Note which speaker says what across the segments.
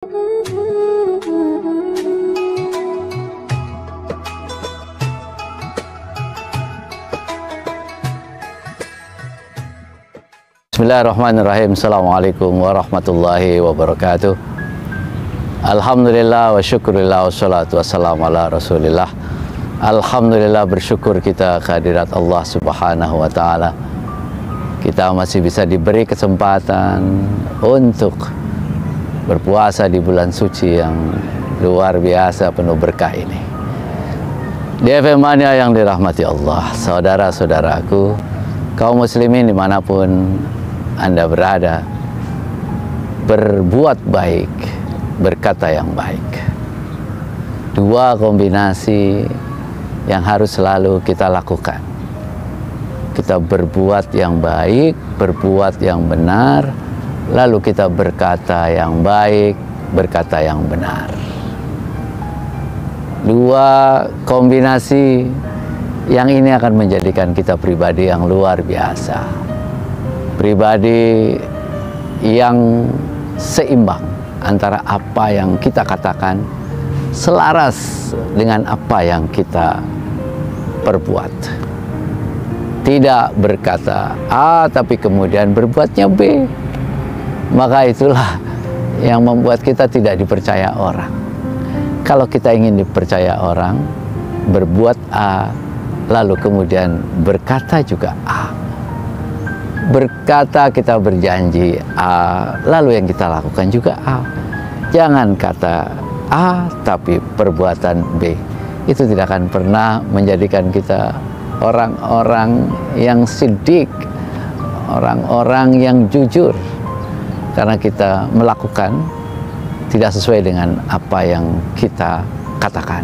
Speaker 1: Bismillahirrahmanirrahim. Assalamualaikum warahmatullahi wabarakatuh. Alhamdulillah wa syukurillah wassalatu wassalamu ala rasulillah. Alhamdulillah, bersyukur kita kehadirat Allah subhanahu wa ta'ala. Kita masih bisa diberi kesempatan untuk berpuasa di bulan suci yang luar biasa penuh berkah ini. Di FM Mania yang dirahmati Allah, saudara-saudaraku, kaum muslimin dimanapun Anda berada, berbuat baik, berkata yang baik. Dua kombinasi yang harus selalu kita lakukan. Kita berbuat yang baik, berbuat yang benar, lalu kita berkata yang baik, berkata yang benar. Dua kombinasi yang ini akan menjadikan kita pribadi yang luar biasa. Pribadi yang seimbang antara apa yang kita katakan selaras dengan apa yang kita perbuat. Tidak berkata A tapi kemudian berbuatnya B. Maka itulah yang membuat kita tidak dipercaya orang. Kalau kita ingin dipercaya orang, berbuat A lalu kemudian berkata juga A. Berkata kita berjanji A, lalu yang kita lakukan juga A. Jangan kata A tapi perbuatan B. Itu tidak akan pernah menjadikan kita orang-orang yang sidik, orang-orang yang jujur, karena kita melakukan tidak sesuai dengan apa yang kita katakan.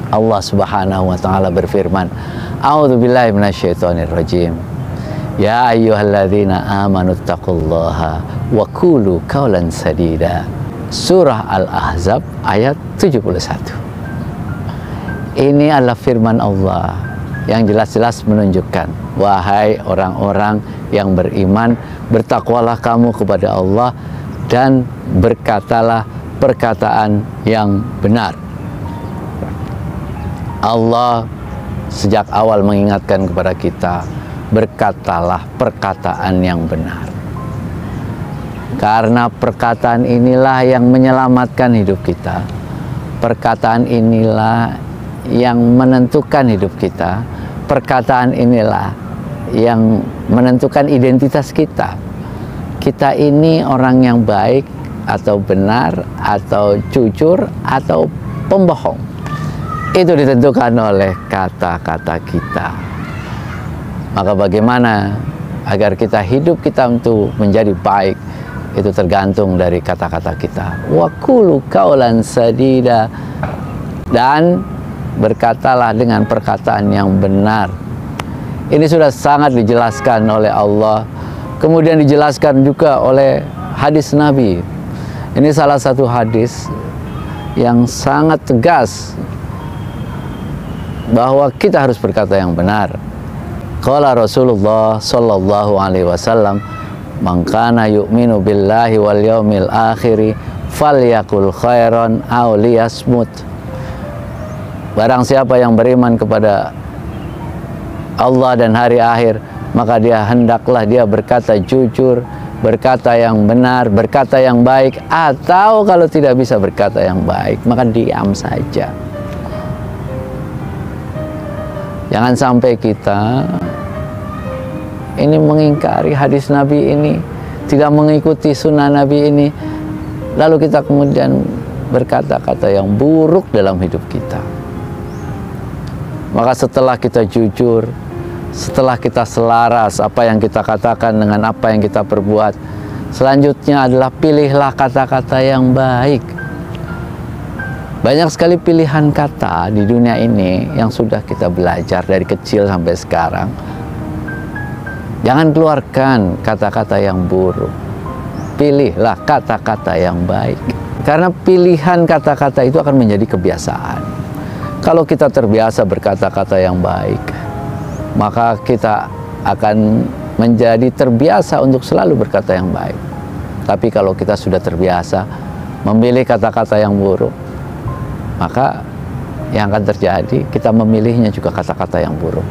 Speaker 1: Allah Subhanahu wa ta'ala berfirman, A'udzubillahi minasyaitonirrajim. Ya ayyuhalladzina amanu taqullaha wa qulu qawlan sadida. Surah Al-Ahzab ayat 71. Ini adalah firman Allah yang jelas-jelas menunjukkan, wahai orang-orang yang beriman, bertakwalah kamu kepada Allah dan berkatalah perkataan yang benar. Allah sejak awal mengingatkan kepada kita, berkatalah perkataan yang benar. Karena perkataan inilah yang menyelamatkan hidup kita. Perkataan inilah yang menentukan hidup kita. Perkataan inilah yang menentukan identitas kita. Kita ini orang yang baik atau benar atau jujur atau pembohong. Itu ditentukan oleh kata-kata kita. Maka bagaimana agar kita hidup kita untuk menjadi baik, itu tergantung dari kata-kata kita. Wa qulu qawlan sadida, dan berkatalah dengan perkataan yang benar. Ini sudah sangat dijelaskan oleh Allah, kemudian dijelaskan juga oleh hadis Nabi. Ini salah satu hadis yang sangat tegas bahwa kita harus berkata yang benar. Qala Rasulullah sallallahu alaihi wasallam, "Man kana yu'minu billahi wal yaumil akhir falyakul khairan aw liyasmut." Barang siapa yang beriman kepada Allah dan hari akhir, maka hendaklah dia berkata jujur, berkata yang benar, berkata yang baik, atau kalau tidak bisa berkata yang baik, maka diam saja. Jangan sampai kita ini mengingkari hadis Nabi ini, tidak mengikuti sunnah Nabi ini, lalu kita kemudian berkata-kata yang buruk dalam hidup kita. Maka setelah kita jujur, setelah kita selaras apa yang kita katakan dengan apa yang kita perbuat, selanjutnya adalah pilihlah kata-kata yang baik. Banyak sekali pilihan kata di dunia ini yang sudah kita belajar dari kecil sampai sekarang. Jangan keluarkan kata-kata yang buruk. Pilihlah kata-kata yang baik. Karena pilihan kata-kata itu akan menjadi kebiasaan. Kalau kita terbiasa berkata-kata yang baik, maka kita akan menjadi terbiasa untuk selalu berkata yang baik. Tapi kalau kita sudah terbiasa memilih kata-kata yang buruk, maka yang akan terjadi kita memilihnya juga kata-kata yang buruk.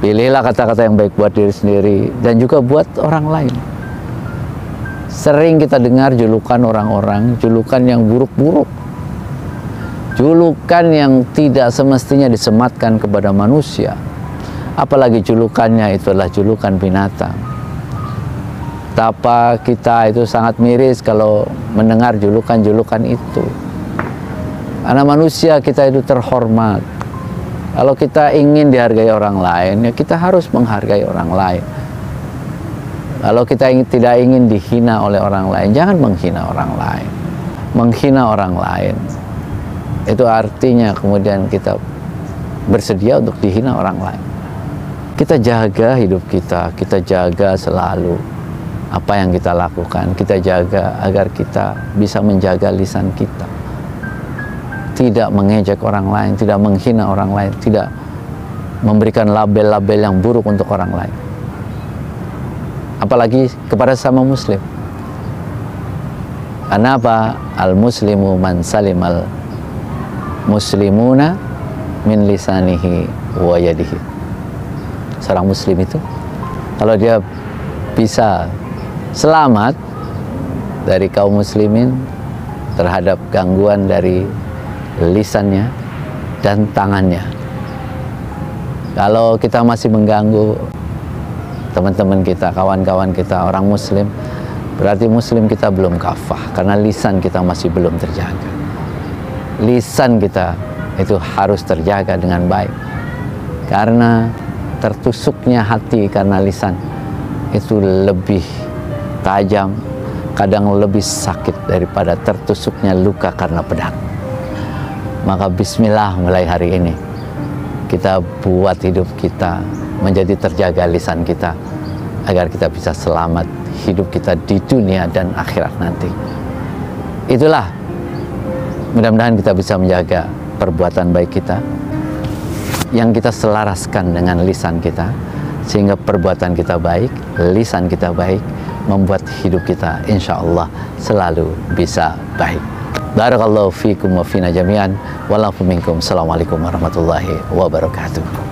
Speaker 1: Pilihlah kata-kata yang baik buat diri sendiri dan juga buat orang lain. Sering kita dengar julukan orang-orang, julukan yang buruk-buruk, julukan yang tidak semestinya disematkan kepada manusia, apalagi julukannya itu adalah julukan binatang. Betapa kita itu sangat miris kalau mendengar julukan-julukan itu. Karena manusia kita itu terhormat. Kalau kita ingin dihargai orang lain, ya kita harus menghargai orang lain. Kalau kita tidak ingin dihina oleh orang lain, jangan menghina orang lain. Menghina orang lain, itu artinya kemudian kita bersedia untuk dihina orang lain. Kita jaga hidup kita jaga selalu apa yang kita lakukan. Kita jaga agar kita bisa menjaga lisan kita. Tidak mengejek orang lain, tidak menghina orang lain, tidak memberikan label-label yang buruk untuk orang lain. Apalagi kepada sesama muslim. Karena apa? Al-muslimu man salimal muslimuna min lisanihi wa yadihi. Seorang muslim itu, kalau dia bisa selamat dari kaum muslimin terhadap gangguan dari lisannya dan tangannya. Kalau kita masih mengganggu teman-teman kita, kawan-kawan kita, orang muslim, berarti muslim kita belum kafah, karena lisan kita masih belum terjaga. Lisan kita itu harus terjaga dengan baik, karena tertusuknya hati karena lisan itu lebih tajam, kadang lebih sakit daripada tertusuknya luka karena pedang. Maka bismillah, mulai hari ini kita buat hidup kita menjadi terjaga lisan kita, agar kita bisa selamat hidup kita di dunia dan akhirat nanti. Itulah, mudah-mudahan kita bisa menjaga perbuatan baik kita yang kita selaraskan dengan lisan kita, sehingga perbuatan kita baik, lisan kita baik, membuat hidup kita insya Allah selalu bisa baik. Barakallahu fikum wa fina jami'an. Walafu minkum. Assalamualaikum warahmatullahi wabarakatuh.